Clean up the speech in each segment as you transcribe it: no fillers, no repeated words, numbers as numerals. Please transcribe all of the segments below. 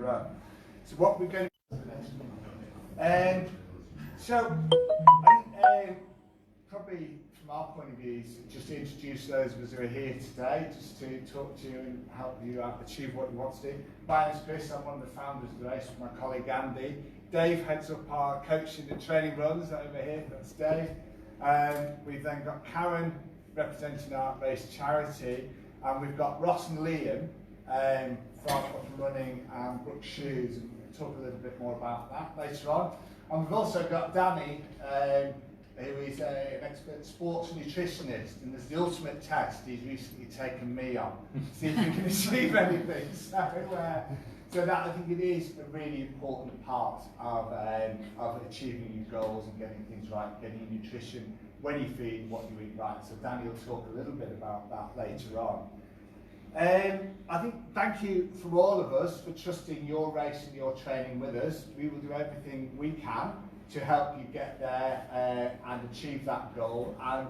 run. So what we're going to so I think probably from our point of view is just to introduce those of us who are here today, just to talk to you and help you achieve what you want to do. My name's Chris, I'm one of the founders of the race with my colleague Andy. Dave heads up our coaching and training runs over here, that's Dave. We've then got Karen representing our race charity, and we've got Ross and Liam from Up and Running and Brooks Shoes, and we'll talk a little bit more about that later on. And we've also got Danny, who is an expert sports nutritionist, and as the ultimate test, he's recently taken me on, see if we can achieve anything. So that I think it is a really important part of achieving your goals and getting things right, getting your nutrition when you feed, what you eat right. So Danny will talk a little bit about that later on. I think thank you from all of us for trusting your race and your training with us. We will do everything we can to help you get there and achieve that goal and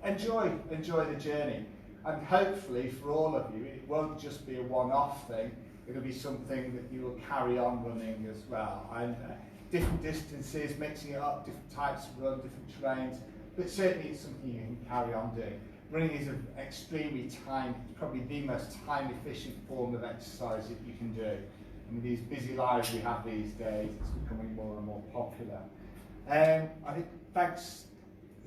enjoy the journey. And hopefully for all of you, it won't just be a one-off thing. It'll be something that you will carry on running as well. And different distances, mixing it up, different types of run, different terrains, but certainly it's something you can carry on doing. Running is an extremely probably the most time-efficient form of exercise that you can do. In these busy lives we have these days, it's becoming more and more popular. I think thanks,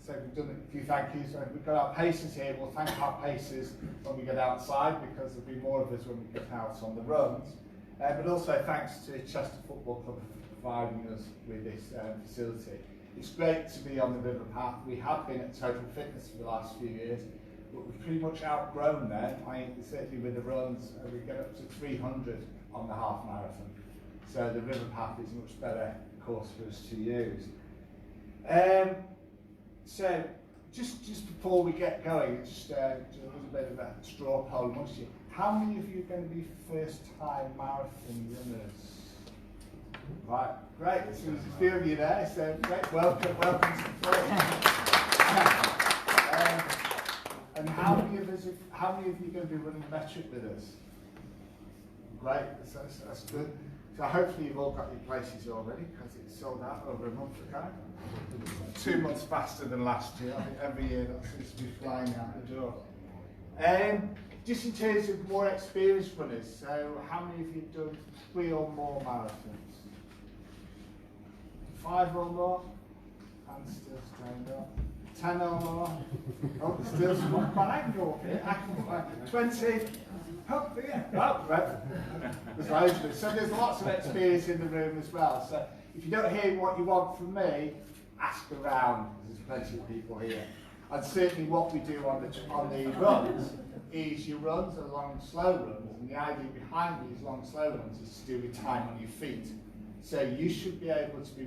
so we've done a few thank yous. We've got our pacers here. We'll thank our pacers when we get outside, because there'll be more of us when we get out on the runs. But also thanks to Chester Football Club for providing us with this facility. It's great to be on the river path. We have been at Total Fitness for the last few years, but we've pretty much outgrown that. Certainly with the runs, we get up to 300 on the half marathon. So the river path is a much better course for us to use. So just before we get going, just a little bit of a straw poll amongst you. How many of you are going to be first-time marathon runners? Right, great. So there's a few of you there. So great, welcome to the floor. And how many of you are going to be running metric with us? Great, that's good. So hopefully you've all got your places already, because it's sold out over a month ago. 2 months faster than last year. I think every year that seems to be flying out the door. Just in terms of more experienced runners, so how many of you have done 3 or more marathons? 5 or more? Hands still straight up. 10 or more? Oh, there's still some, but I can go up here. I can find 20. Oh, yeah. Oh, right. There's loads of it. So there's lots of experience in the room as well. So if you don't hear what you want from me, ask around. There's plenty of people here. And certainly what we do on the runs is your runs are long, slow runs. And the idea behind these long, slow runs is to do with time on your feet. So you should be able to be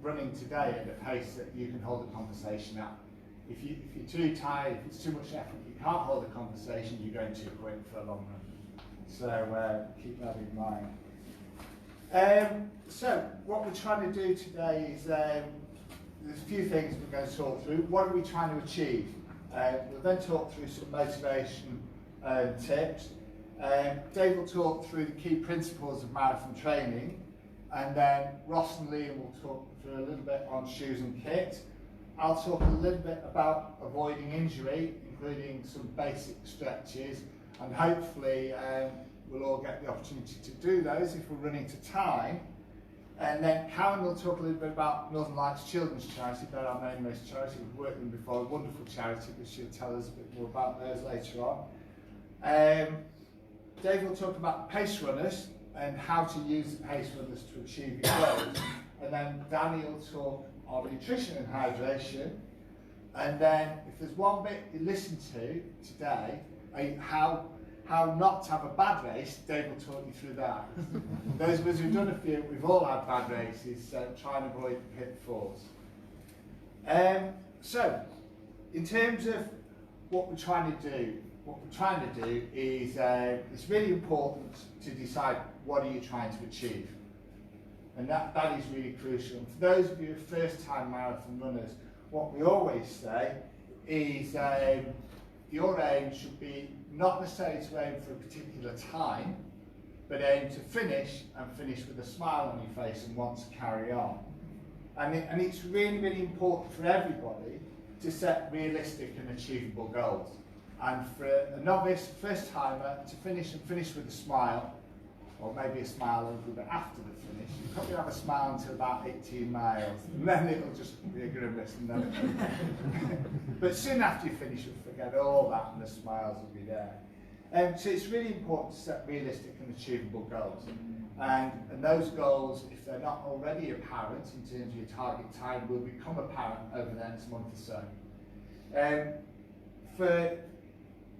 running today at a pace that you can hold a conversation at. If you're too tired, if it's too much effort, you can't hold a conversation, you're going too quick for a long run. So keep that in mind. So what we're trying to do today is, there's a few things we're going to talk through. What are we trying to achieve? We'll then talk through some motivation tips. Dave will talk through the key principles of marathon training, and then Ross and Liam will talk through a little bit on shoes and kit. I'll talk a little bit about avoiding injury, including some basic stretches, and hopefully we'll all get the opportunity to do those if we're running to time. And then Karen will talk a little bit about Northern Lights Children's Charity. They're our main race charity. We've worked with them before, a wonderful charity, but she'll tell us a bit more about those later on. Dave will talk about pace runners and how to use the pace runners to achieve your goals. And then Danny will talk on nutrition and hydration. And then if there's one bit you listen to today, how not to have a bad race, Dave will talk you through that. Those of us who've done a few, we've all had bad races, so try and avoid the pitfalls. So, in terms of what we're trying to do, is it's really important to decide what are you trying to achieve. And that is really crucial. And for those of you who are first-time marathon runners, what we always say is your aim should be not necessarily to aim for a particular time, but but aim to finish with a smile on your face and want to carry on. And it's really, really important for everybody to set realistic and achievable goals. And for a novice, first timer, to finish with a smile, or maybe a smile a little bit after the finish. You probably have a smile until about 18 miles, and then it'll just be a grimace. And then but soon after you finish, you'll forget all that, and the smiles will be there. So it's really important to set realistic and achievable goals. And those goals, if they're not already apparent in terms of your target time, will become apparent over the next month or so.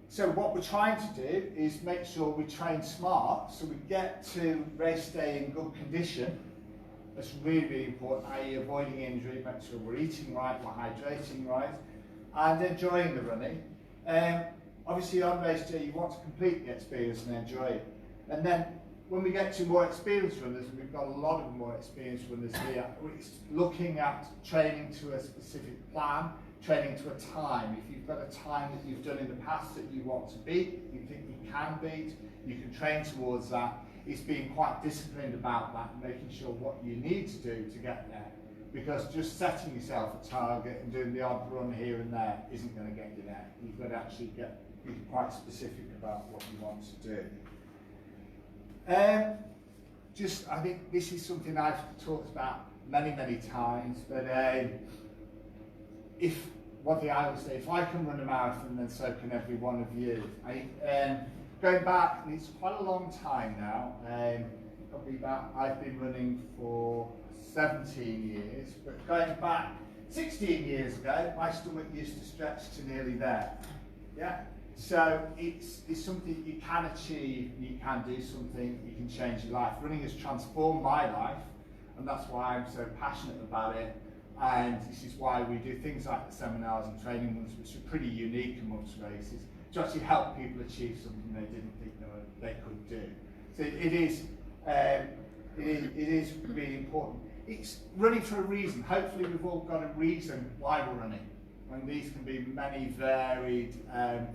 So what we're trying to do is make sure we train smart, so we get to race day in good condition. That's really, really important, i.e. avoiding injury, make sure we're eating right, we're hydrating right, and enjoying the running. Obviously on race day you want to complete the experience and enjoy it. And then when we get to more experienced runners, and we've got a lot of more experienced runners here, it's looking at training to a specific plan, training to a time. If you've got a time that you've done in the past that you want to beat, you think you can beat, you can train towards that. It's being quite disciplined about that and making sure what you need to do to get there. Because just setting yourself a target and doing the odd run here and there isn't going to get you there. You've got to actually be quite specific about what you want to do. I think this is something I've talked about many, many times, but one thing I would say, if I can run a marathon, then so can every one of you. Going back, and it's quite a long time now, I've been running for 17 years, but going back 16 years ago, my stomach used to stretch to nearly there. Yeah. So it's something you can achieve, you can do something, you can change your life. Running has transformed my life, and that's why I'm so passionate about it. And this is why we do things like the seminars and training runs, which are pretty unique amongst races, to actually help people achieve something they didn't think they could do. So it is really important. It's running for a reason. Hopefully we've all got a reason why we're running. And these can be many varied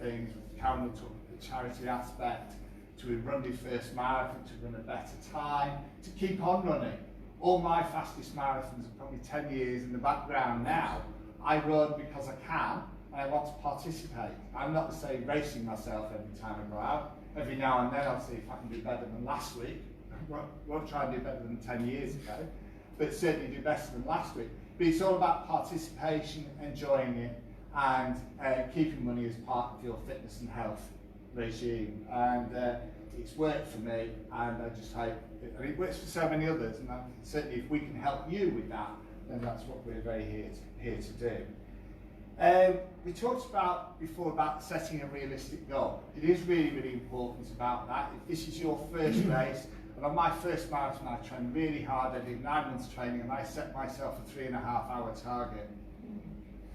things. Karen will talk about the charity aspect, to run your first marathon, to run a better time, to keep on running. All my fastest marathons are probably 10 years in the background now. I run because I can, and I want to participate. I'm not to say racing myself every time I go out. Every now and then I'll see if I can do better than last week. I won't try and do better than 10 years ago, but certainly do better than last week. But it's all about participation, enjoying it, and keeping money as part of your fitness and health regime. And it's worked for me, and I just hope it works for so many others. And certainly, if we can help you with that, then that's what we're very here to do. We talked before about setting a realistic goal. It is really, really important about that. If this is your first race, and on my first marathon, I trained really hard. I did 9 months training, and I set myself a 3.5-hour target.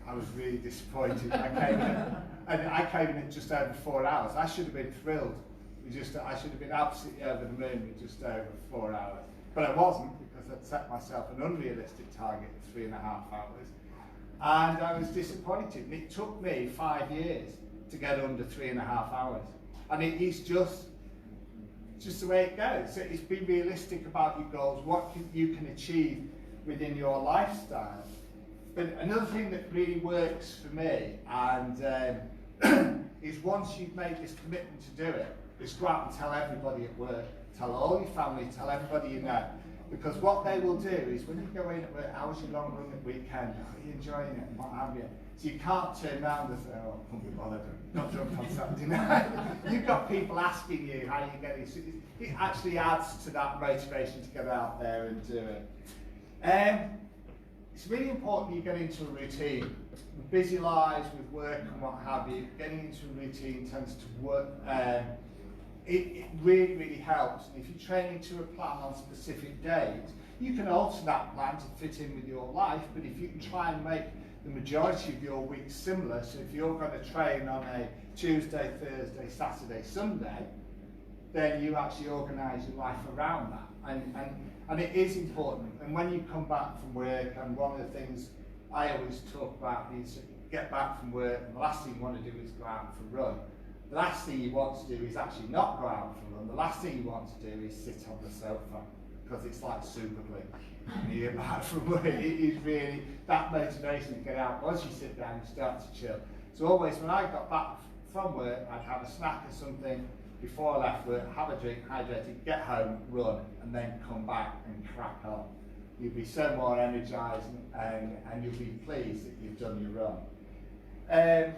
I was really disappointed. I came in at just over 4 hours. I should have been thrilled. I should have been absolutely over the moon with just over 4 hours. But I wasn't, because I'd set myself an unrealistic target of 3.5 hours. And I was disappointed. And it took me 5 years to get under 3.5 hours. And it is just the way it goes. So it's be realistic about your goals, what you can achieve within your lifestyle. But another thing that really works for me, and is once you've made this commitment to do it, is go out and tell everybody at work, tell all your family, tell everybody you know. Because what they will do is when you go in at work, how was your long run at weekend? Are you enjoying it? What have you? So you can't turn around and say, oh, I can't be bothered, not drunk on Saturday night. You've got people asking you how you're getting. So it actually adds to that motivation to get out there and do it. It's really important you get into a routine. With busy lives, with work and what have you, getting into a routine tends to work. It really, really helps. And if you're training to a plan on specific days, you can alter that plan to fit in with your life, but if you can try and make the majority of your week similar, so if you're going to train on a Tuesday, Thursday, Saturday, Sunday, then you actually organise your life around that. And it is important. And when you come back from work, and one of the things I always talk about is get back from work, and the last thing you want to do is go out for a run. The last thing you want to do is actually not go out for a run. The last thing you want to do is sit on the sofa, because it's like super glue. When you get back from work, it is really that motivation to get out. Once you sit down, you start to chill. So always when I got back from work, I'd have a snack or something before I left work, have a drink, hydrated, get home, run, and then come back and crack on. You'll be so more energised, and you'll be pleased that you've done your run.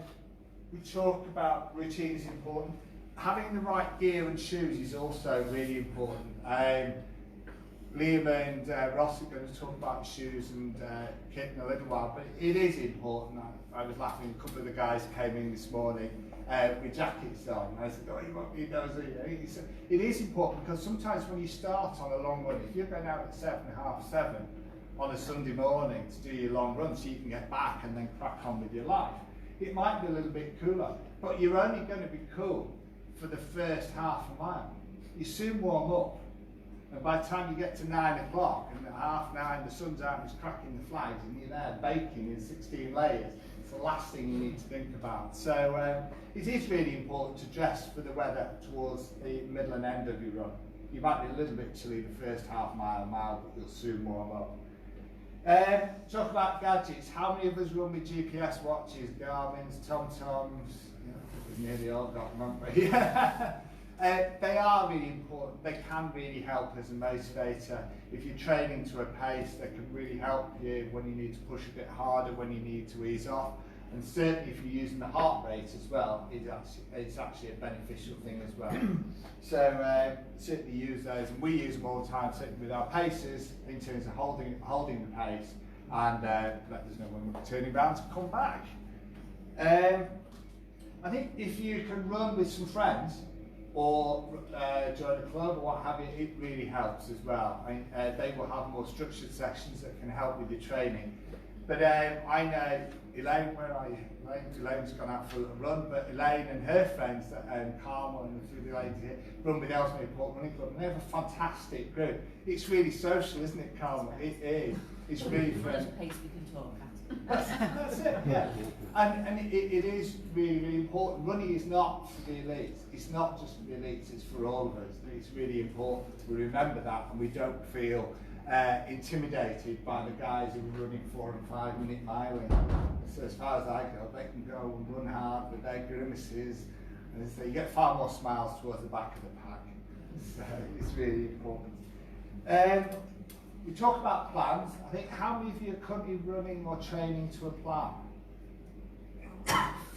We talk about routine is important. Having the right gear and shoes is also really important. Liam and Ross are going to talk about shoes and kit in a little while, but it is important. I was laughing, a couple of the guys came in this morning with jackets on, and I said, oh, you want me those? He said, it is important, because sometimes when you start on a long run, if you're going out at 7, half 7 on a Sunday morning to do your long run so you can get back and then crack on with your life, it might be a little bit cooler, but you're only going to be cool for the first half a mile. You soon warm up, and by the time you get to 9 o'clock and at 8:30 the sun's out and it's cracking the flags and you're there baking in 16 layers, it's the last thing you need to think about. So it is really important to dress for the weather towards the middle and end of your run. You might be a little bit chilly the first half mile, but you'll soon warm up. Talk about gadgets. How many of us run with GPS watches, Garmin's, TomToms? We've nearly all got them, haven't we? They are really important. They can really help as a motivator. If you're training to a pace, they can really help you when you need to push a bit harder, when you need to ease off. And certainly if you're using the heart rate as well, it's actually a beneficial thing as well. So certainly use those, and we use them all the time, certainly with our paces, in terms of holding the pace, and let us know when we're turning around to come back. I think if you can run with some friends, or join a club or what have you, it really helps as well. They will have more structured sessions that can help with your training. But I know Elaine, where are you? Elaine's gone out for a run, but Elaine and her friends, Carmel and a few of the ladies here, run with Ellesmere Port Running Club, and they have a fantastic group. It's really social, isn't it, Carmel? It is. It's really fun. Pace we can talk at. That's it, yeah. And it is really, really important. Running is not for the elites. It's not just for the elites, it's for all of us. It's really important we remember that, and we don't feel intimidated by the guys who are running 4 and 5 minute miling. So as far as I go, they can go and run hard with their grimaces, and so you get far more smiles towards the back of the pack. So it's really important. We talk about plans. I think how many of you are currently running or training to a plan?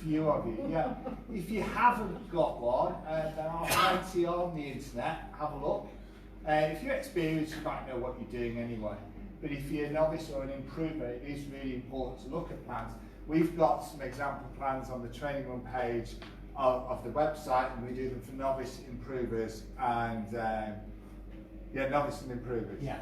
Few of you, yeah. If you haven't got one, there are plenty on the internet. Have a look. If you're experienced, you might know what you're doing anyway. But if you're a novice or an improver, it is really important to look at plans. We've got some example plans on the training run page of the website, and we do them for novice improvers and novice and improvers. Yeah.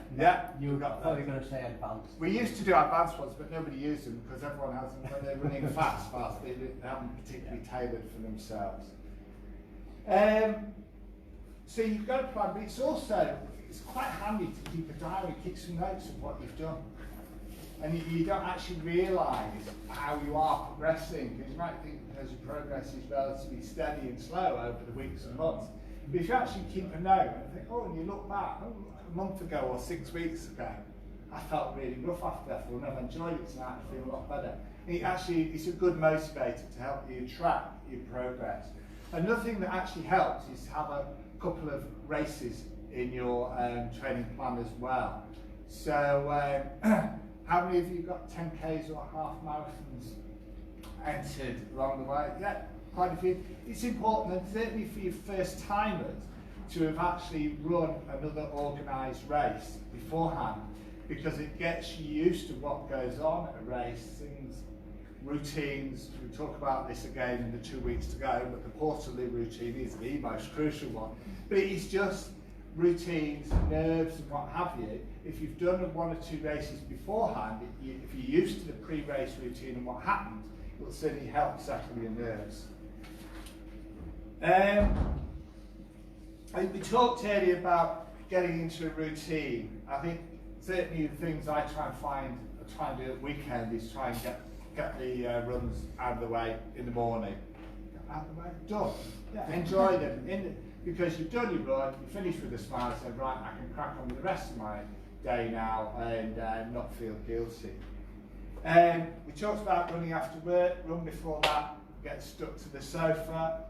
You were probably going to say advanced. We used to do advanced ones, but nobody used them because everyone has them when they're running fast. They haven't particularly tailored for themselves. So you've got a plan, but it's quite handy to keep a diary, keep some notes of what you've done. And you don't actually realise how you are progressing, because you might think because your progress is relatively steady and slow over the weeks and months. But if you actually keep a note and think, and you look back, a month ago or 6 weeks ago, I felt really rough after that run. I've enjoyed it tonight, I feel a lot better. And it's a good motivator to help you track your progress. Another thing that actually helps is to have a couple of races in your training plan as well. So how many of you got 10Ks or half marathons entered along the way? Yeah, quite a few. It's important, and certainly for your first timers, to have actually run another organised race beforehand, because it gets you used to what goes on at a race, things, routines. We talk about this again in the 2 weeks to go, but the quarterly routine is the most crucial one. But it's just routines, nerves and what have you. If you've done 1 or 2 races beforehand, if you're used to the pre-race routine and what happened, it will certainly help settle your nerves. We talked earlier about getting into a routine. I think certainly the things I try and do at weekend is try and get the runs out of the way in the morning. out the way, done. Yeah, enjoy them. Because you've done your run, you finished with a smile, and said, right, I can crack on with the rest of my day now and not feel guilty. We talked about running after work, run before that, get stuck to the sofa.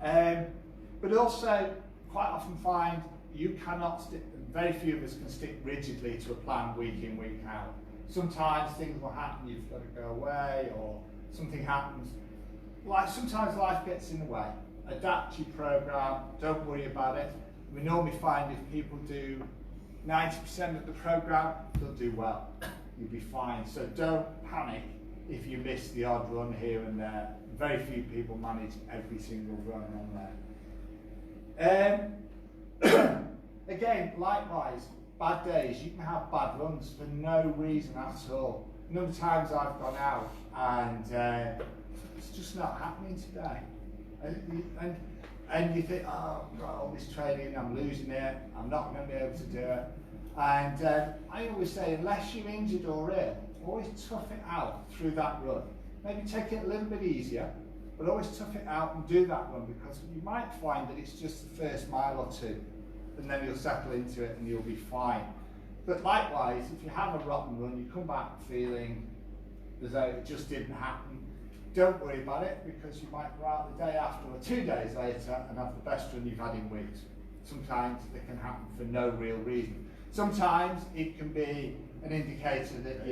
But also, quite often find you cannot stick, very few of us can stick rigidly to a plan week in, week out. Sometimes things will happen, you've got to go away, or something happens. Like sometimes life gets in the way. Adapt your program, don't worry about it. We normally find if people do 90% of the program, they'll do well. You'll be fine. So don't panic if you miss the odd run here and there. Very few people manage every single run on there. Again, likewise, bad days. You can have bad runs for no reason at all. A number of times I've gone out and it's just not happening today. And you think, oh, I've got all this training, I'm losing it, I'm not going to be able to do it. And I always say, unless you're injured or ill, always tough it out through that run. Maybe take it a little bit easier, but always tough it out and do that run, because you might find that it's just the first mile or two, and then you'll settle into it and you'll be fine. But likewise, if you have a rotten run, you come back feeling as though it just didn't happen, don't worry about it, because you might go out the day after or 2 days later and have the best run you've had in weeks. Sometimes it can happen for no real reason. Sometimes it can be an indicator that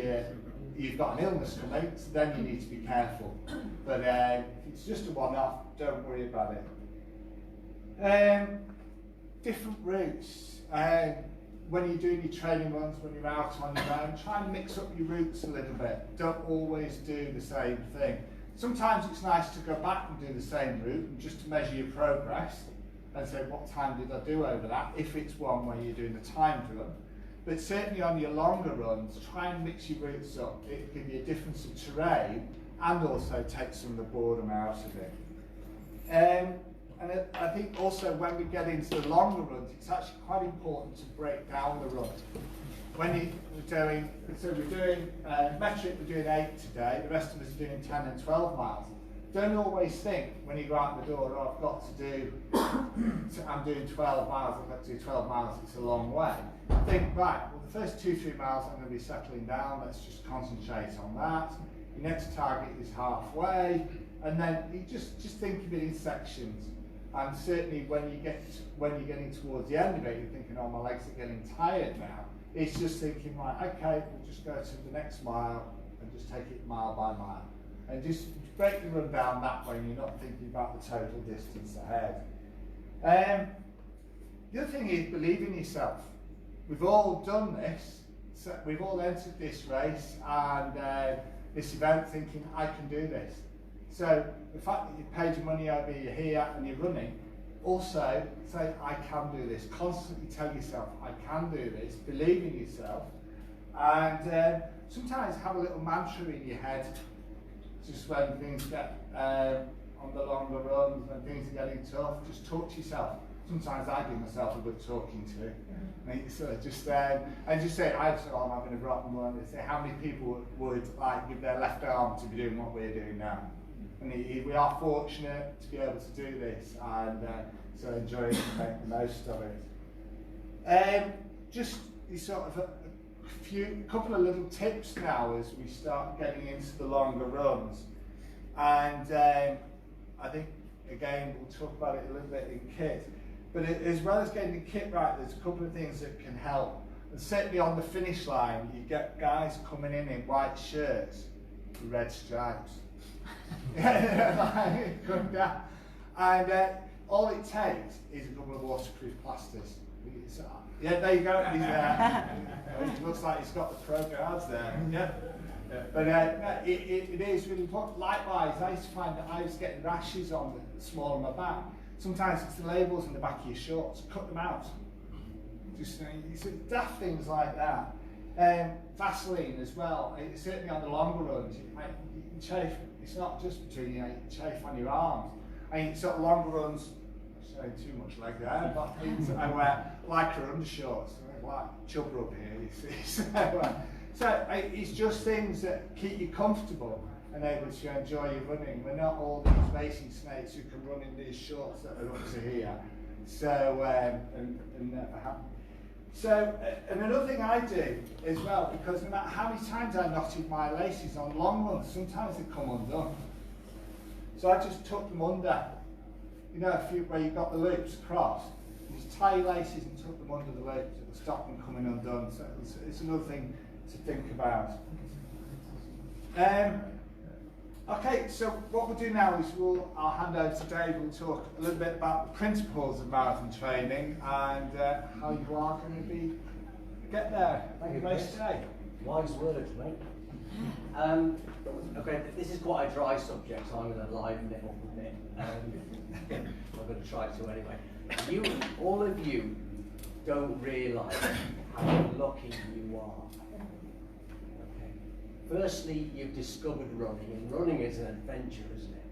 you've got an illness coming, so then you need to be careful. But if it's just a one-off, don't worry about it. Different routes. When you're doing your training runs, when you're out on your own, try and mix up your routes a little bit. Don't always do the same thing. Sometimes it's nice to go back and do the same route and just to measure your progress and say, what time did I do over that, if it's one where you're doing the timed run. But certainly on your longer runs, try and mix your routes up. It'll give you a difference of terrain and also take some of the boredom out of it. And I think also when we get into the longer runs, it's actually quite important to break down the run. When we're doing metric, we're doing 8 today, the rest of us are doing 10 and 12 miles. Don't always think when you go out the door, oh, I've got to do, I'm doing 12 miles, I've got to do 12 miles, it's a long way. Think, right, well the first 2-3 miles I'm going to be settling down, let's just concentrate on that. Your next target is halfway, and then you just think of it in sections. And certainly when you're getting towards the end of it, you're thinking, oh, my legs are getting tired now. It's just thinking, right, okay, we'll just go to the next mile and just take it mile by mile. And just break the run down that way, and you're not thinking about the total distance ahead. The other thing is believe in yourself. We've all done this. So we've all entered this race and this event thinking, I can do this. So the fact that you've paid your money over, you're here and you're running, also say, I can do this. Constantly tell yourself, I can do this. Believe in yourself. And sometimes have a little mantra in your head, just when things get on the longer runs, when things are getting tough, just talk to yourself. Sometimes I give myself a good talking to. And so just say, I'm having a rotten one. They say, how many people would like give their left arm to be doing what we're doing now? And we are fortunate to be able to do this, and so enjoy it and make the most of it. Just sort of a couple of little tips now as we start getting into the longer runs. And I think, again, we'll talk about it a little bit in kit. But as well as getting the kit right, there's a couple of things that can help. And certainly on the finish line, you get guys coming in white shirts with red stripes. Come down. And all it takes is a couple of waterproof plasters. Yeah, there you go. It looks like he's got the pro guards there. Yeah. But it is really important. Likewise, I used to find that I was getting rashes on the small of my back. Sometimes it's the labels in the back of your shorts. Cut them out. Just daft things like that. Vaseline as well. Certainly on the longer runs, you can chafe. It's not just between you can chafe on your arms. I mean, sort of longer runs. I'm showing too much leg there, but I wear lycra undershorts. Like chubber up here, you see. So it's just things that keep you comfortable. and able to enjoy your running. We're not all these racing snakes who can run in these shorts that are up to here. So, and another thing I do as well, because no matter how many times I knotted my laces on long runs, sometimes they come undone. So I just tuck them under. You know, where you've got the loops across, you just tie your laces and tuck them under the loops. It will stop them coming undone. So it's another thing to think about. Okay, so what we'll do now is I'll hand over to Dave. We'll talk a little bit about the principles of marathon training and how you are going to get there. Thank you, Race Chris. day. Wise words, mate. Okay, this is quite a dry subject, so I'm going to liven it up a bit. I'm going to try to anyway. All of you don't realise how lucky you are. Firstly, you've discovered running, and running is an adventure, isn't it?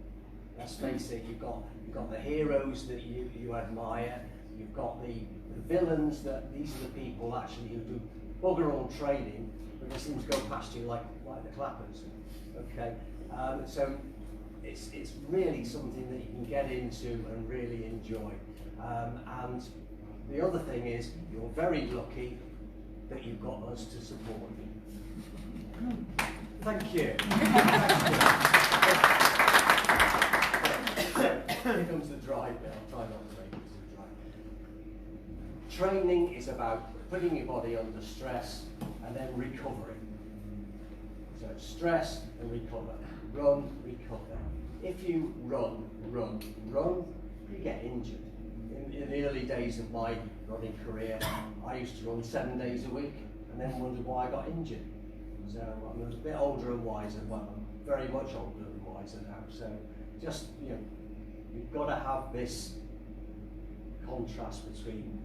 Let's face it, you've got the heroes that you admire, you've got the villains that these are the people actually who do bugger all training, but they seem to go past you like the clappers. Okay, so it's really something that you can get into and really enjoy. And the other thing is, you're very lucky that you've got us to support you. Thank you. Here comes the dry bit. I'll try not to make it too dry. Training is about putting your body under stress and then recovering. So stress and recover. Run, recover. If you run, you get injured. In the early days of my running career, I used to run 7 days a week and then wondered why I got injured. So I'm a bit older and wiser, well, I'm very much older and wiser now. So just, you've got to have this contrast between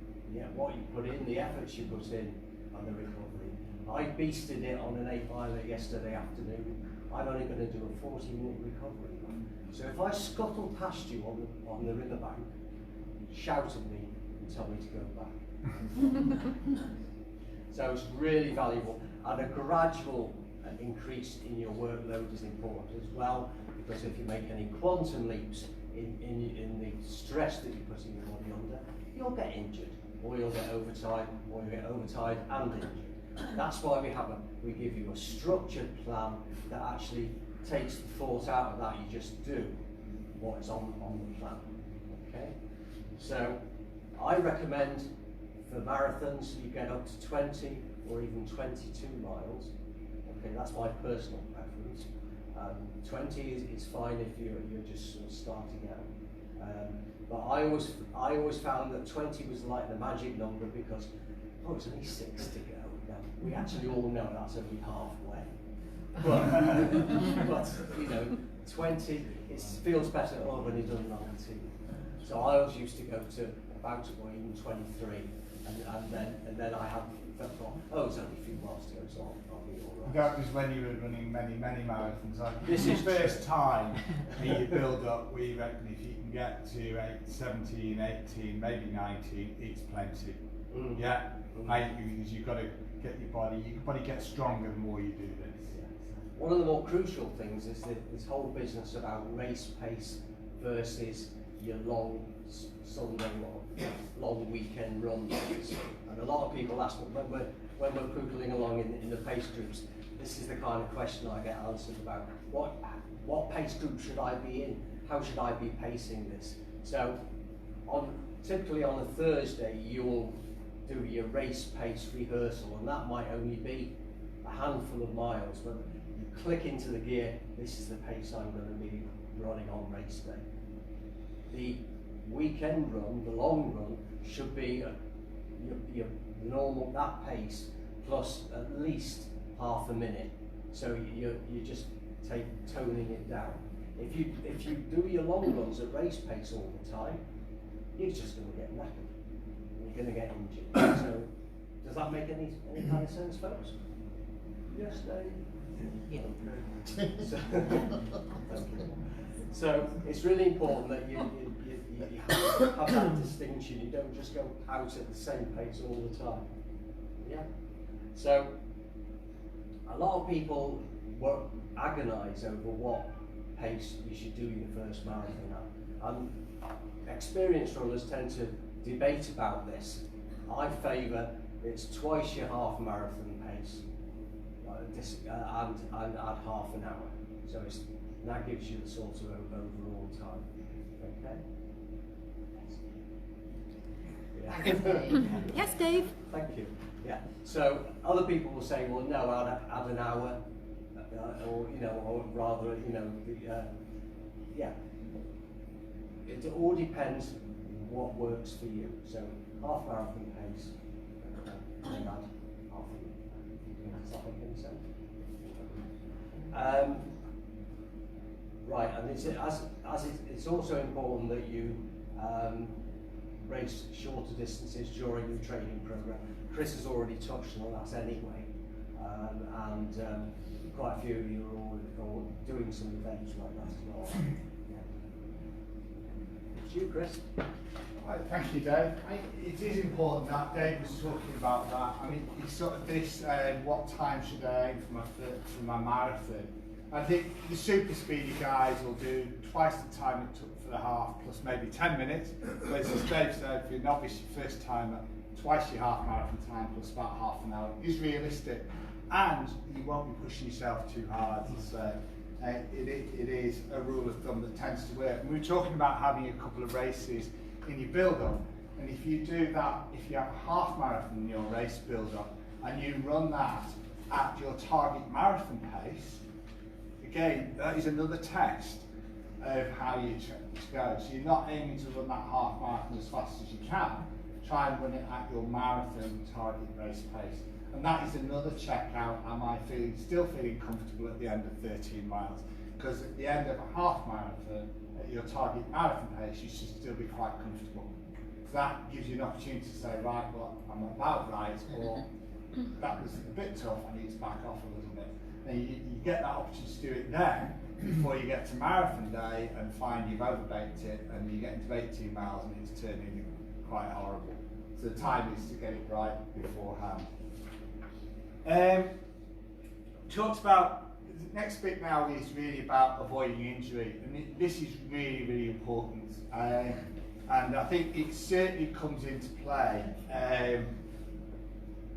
what you put in, the efforts you put in, and the recovery. I beasted it on an 8-miler yesterday afternoon. I'm only going to do a 40-minute recovery. So if I scuttle past you on the riverbank, shout at me and tell me to go back. So it's really valuable. And a gradual increase in your workload is important as well, because if you make any quantum leaps in the stress that you're putting your body under, you'll get injured, or you'll get overtired, or you'll get overtired and injured. That's why we give you a structured plan that actually takes the thought out of that. You just do what is on the plan. Okay? So I recommend for marathons you get up to 20 or even 22 miles. Okay, that's my personal preference. 20 is fine if you're just sort of starting out. But I always found that 20 was like the magic number because it's only 6 to go. Now, we actually all know that's only halfway. But 20 it feels better when you've done 19. So I always used to go to about or even 23, and then I had. It's only a few miles to go, so I'll be all right. That was when you were running many marathons. This is the first time you build up, we reckon if you can get to 17, 18, maybe 19, it's plenty. Yeah, because you've got to get your body gets stronger the more you do this. One of the more crucial things is this whole business about race pace versus your long Sunday or long weekend runs. And a lot of people ask me when we're poodling along in the pace groups, this is the kind of question I get answered about. What pace group should I be in? How should I be pacing this? So typically on a Thursday you'll do your race pace rehearsal, and that might only be a handful of miles, but you click into the gear, this is the pace I'm going to be running on race day. The weekend run, the long run, should be your normal, that pace, plus at least half a minute. So you just toning it down. If you do your long runs at race pace all the time, you're just going to get knackered. You're going to get injured. So does that make any kind of sense, folks? Yes, Dave? Yeah. So it's really important that you have that distinction. You don't just go out at the same pace all the time. Yeah. So a lot of people agonise over what pace you should do your first marathon at. And experienced runners tend to debate about this. I favour it's twice your half marathon pace and add half an hour. So that gives you the sort of overall time. Okay? Yeah. Yes, Dave. Thank you. Yeah. So other people will say, well, no, add an hour, or or rather, yeah. It all depends what works for you. So half marathon pace, and add half. Does that make any sense? Right, and it's also important that you race shorter distances during the training program. Chris has already touched on that anyway, and quite a few of you are all doing some events like that as well. Yeah. It's you, Chris. Right, thank you, Dave. It is important that Dave was talking about that. I mean, it's sort of this, what time should I aim for my marathon? I think the super speedy guys will do twice the time it took for the half, plus maybe 10 minutes. Whereas as Dave said, for your novice, your first timer, twice your half marathon time plus about half an hour is realistic. And you won't be pushing yourself too hard. So it is a rule of thumb that tends to work. And we were talking about having a couple of races in your build-up. And if you do that, if you have a half marathon in your race build-up, and you run that at your target marathon pace, again, that is another test of how you go. So you're not aiming to run that half marathon as fast as you can. Try and run it at your marathon target race pace. And that is another check out, am I still feeling comfortable at the end of 13 miles? Because at the end of a half marathon, at your target marathon pace, you should still be quite comfortable. So that gives you an opportunity to say, right, well, I'm about right, or that was a bit tough, I need to back off a little bit. And you get that opportunity to do it then, before you get to marathon day and find you've overbaked it, and you get into 18 miles and it's turning quite horrible. So the time is to get it right beforehand. Talked about, the next bit now is really about avoiding injury, and this is really, really important. And I think it certainly comes into play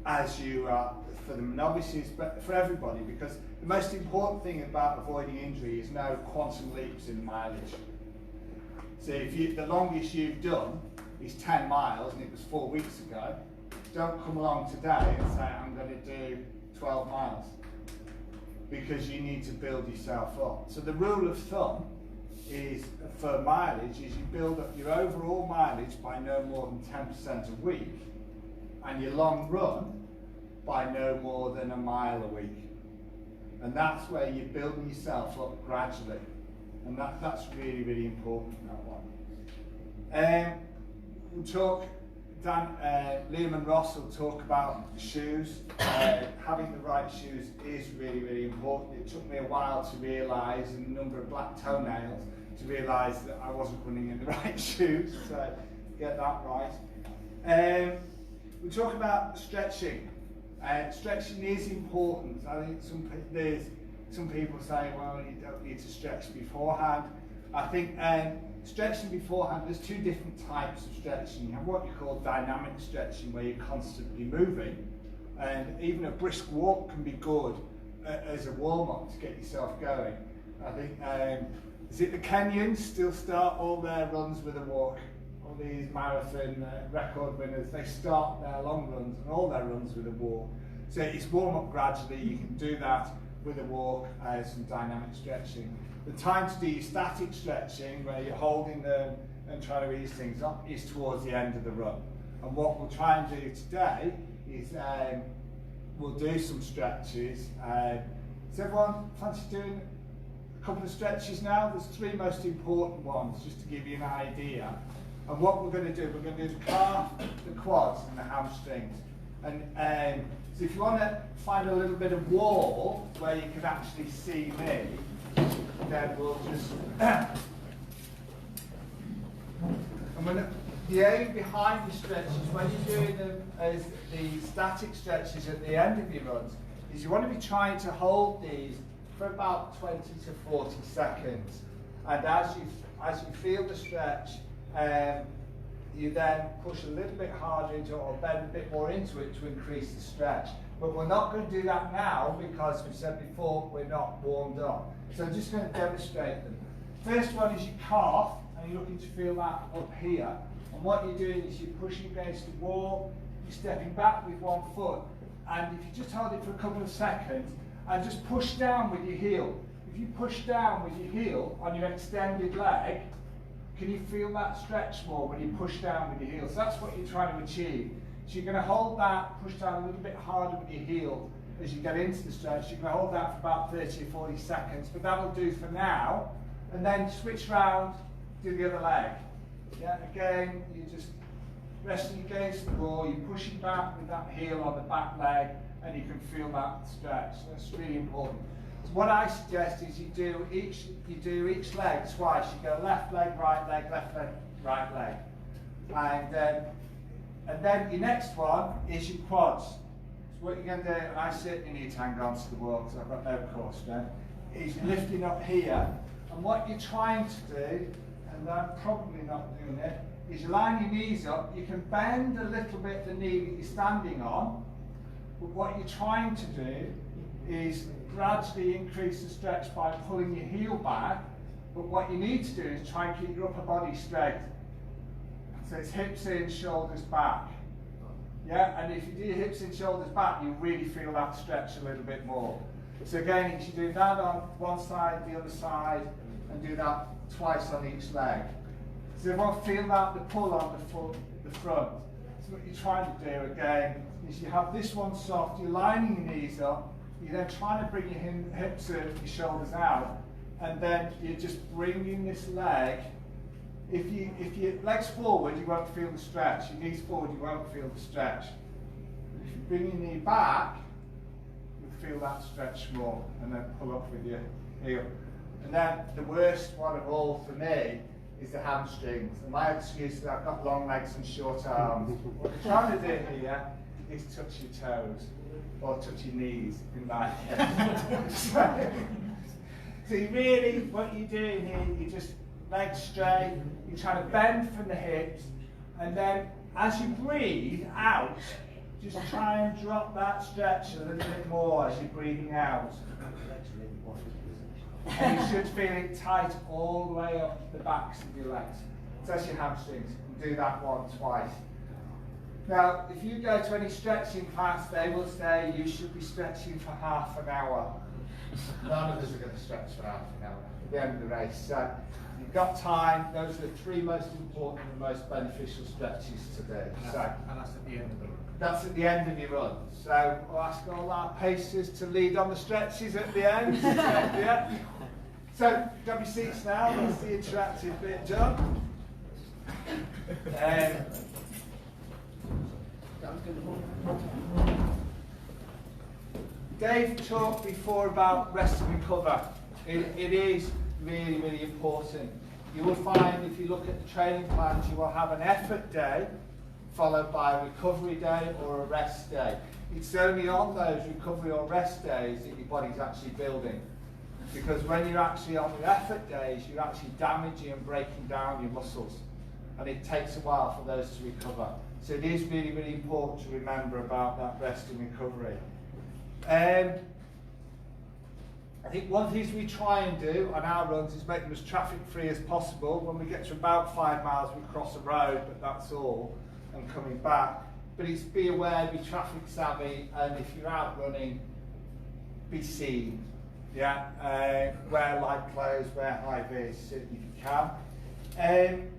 as you are, for the novices, but for everybody, because the most important thing about avoiding injury is no quantum leaps in mileage. So if the longest you've done is 10 miles and it was 4 weeks ago, don't come along today and say, I'm going to do 12 miles, because you need to build yourself up. So the rule of thumb is, for mileage, is you build up your overall mileage by no more than 10% a week, and your long run by no more than a mile a week. And that's where you're building yourself up gradually. And that's really, really important, that one. We'll talk, Liam and Ross will talk about shoes. Having the right shoes is really, really important. It took me a while to realise, and a number of black toenails, to realise that I wasn't running in the right shoes, so get that right. We'll talk about stretching. Stretching is important. I think some people say, well, you don't need to stretch beforehand. I think stretching beforehand, there's two different types of stretching. You have what you call dynamic stretching, where you're constantly moving, and even a brisk walk can be good as a warm-up to get yourself going. I think, is it the Kenyans still start all their runs with a walk? All these marathon record winners, they start their long runs and all their runs with a walk. So it's warm up gradually. You can do that with a walk, some dynamic stretching. The time to do your static stretching, where you're holding them and trying to ease things up, is towards the end of the run. And what we'll try and do today is we'll do some stretches. Does everyone fancy doing a couple of stretches now? There's three most important ones, just to give you an idea. And what we're going to do, we're going to do the calf, the quads, and the hamstrings. And so if you want to find a little bit of wall where you can actually see me, then we'll just... and the aim behind the stretches, when you're doing them as the static stretches at the end of your runs, is you want to be trying to hold these for about 20 to 40 seconds. And as you feel the stretch, you then push a little bit harder into it or bend a bit more into it to increase the stretch. But we're not going to do that now because we said before we're not warmed up. So I'm just going to demonstrate them. First one is your calf, and you're looking to feel that up here. And what you're doing is you're pushing against the wall, you're stepping back with one foot, and if you just hold it for a couple of seconds and just push down with your heel. If you push down with your heel on your extended leg, can you feel that stretch more when you push down with your heel? So that's what you're trying to achieve. So you're going to hold that, push down a little bit harder with your heel as you get into the stretch. You're going to hold that for about 30 or 40 seconds, but that'll do for now. And then switch round, do the other leg. Yeah, again, you're just resting against the wall, you're pushing back with that heel on the back leg, and you can feel that stretch. That's really important. So what I suggest is you do each leg twice. You go left leg, right leg, right leg. And then your next one is your quads. So what you're going to do, and I certainly need to hang on to the wall because I've got no core strength, is lifting up here. And what you're trying to do, and I'm probably not doing it, is you line your knees up. You can bend a little bit the knee that you're standing on, but what you're trying to do is gradually increase the stretch by pulling your heel back. But what you need to do is try and keep your upper body straight. So it's hips in, shoulders back. Yeah, and if you do your hips in, shoulders back, you really feel that stretch a little bit more. So again, you should do that on one side, the other side, and do that twice on each leg. So everyone feel that, the pull on the front. So what you're trying to do again is you have this one soft, you're lining your knees up, you're then trying to bring your hips in, your shoulders out, and then you're just bringing this leg. If your legs forward, you won't feel the stretch. Your knees forward, you won't feel the stretch. If you bring your knee back, you'll feel that stretch more, and then pull up with your heel. And then the worst one of all for me is the hamstrings. And my excuse is I've got long legs and short arms. What you're trying to do here is touch your toes or touch your knees in my case. So you really, what you're doing here, you just legs straight, you're trying to bend from the hips, and then as you breathe out, just try and drop that stretch a little bit more as you're breathing out. And you should feel it tight all the way up the backs of your legs. So that's your hamstrings. And do that one twice. Now, if you go to any stretching class, they will say you should be stretching for half an hour. None of us are going to stretch for half an hour at the end of the race. So you've got time. Those are the three most important and most beneficial stretches to do. And that's at the end of the run. That's at the end of your run. So we'll ask all our pacers to lead on the stretches at the end. Yeah. So grab your seats now. That's the interactive bit, John. Dave talked before about rest and recover. It is really, really important. You will find if you look at the training plans, you will have an effort day followed by a recovery day or a rest day. It's only on those recovery or rest days that your body's actually building. Because when you're actually on the effort days, you're actually damaging and breaking down your muscles. And it takes a while for those to recover. So it is really, really important to remember about that rest and recovery. I think one thing we try and do on our runs is make them as traffic free as possible. When we get to about 5 miles, we cross a road, but that's all, and coming back. But it's be aware, be traffic savvy, and if you're out running, be seen. Yeah, wear light clothes, wear high vis, certainly if you can.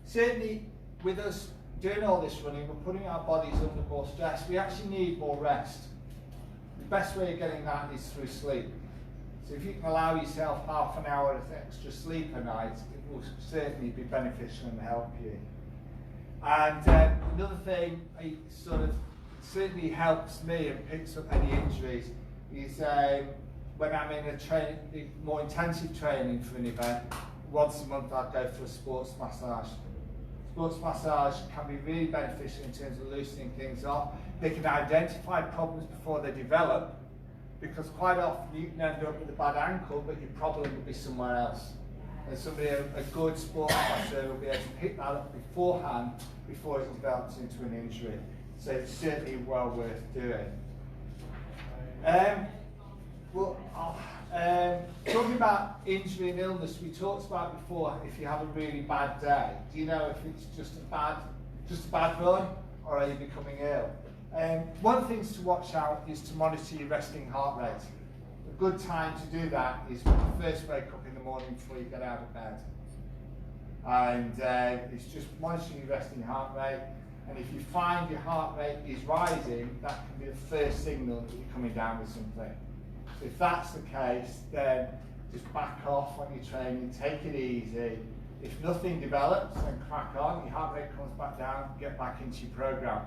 Certainly, with us doing all this running, we're putting our bodies under more stress. We actually need more rest. The best way of getting that is through sleep. So if you can allow yourself half an hour of extra sleep a night, it will certainly be beneficial and help you. And another thing, it certainly helps me and picks up any injuries, is when I'm in a more intensive training for an event, once a month I'd go for a sports massage. Sports massage can be really beneficial in terms of loosening things up. They can identify problems before they develop, because quite often you can end up with a bad ankle, but your problem will be somewhere else. And somebody, a good sport master, will be able to pick that up beforehand before it develops into an injury. So it's certainly well worth doing. Talking about injury and illness, we talked about before, if you have a really bad day, do you know if it's just a bad run, or are you becoming ill? One of the things to watch out is to monitor your resting heart rate. A good time to do that is when you first wake up in the morning before you get out of bed. And it's just monitoring your resting heart rate. And if you find your heart rate is rising, that can be the first signal that you're coming down with something. So if that's the case, then just back off on your training, take it easy. If nothing develops, then crack on, your heart rate comes back down, get back into your program.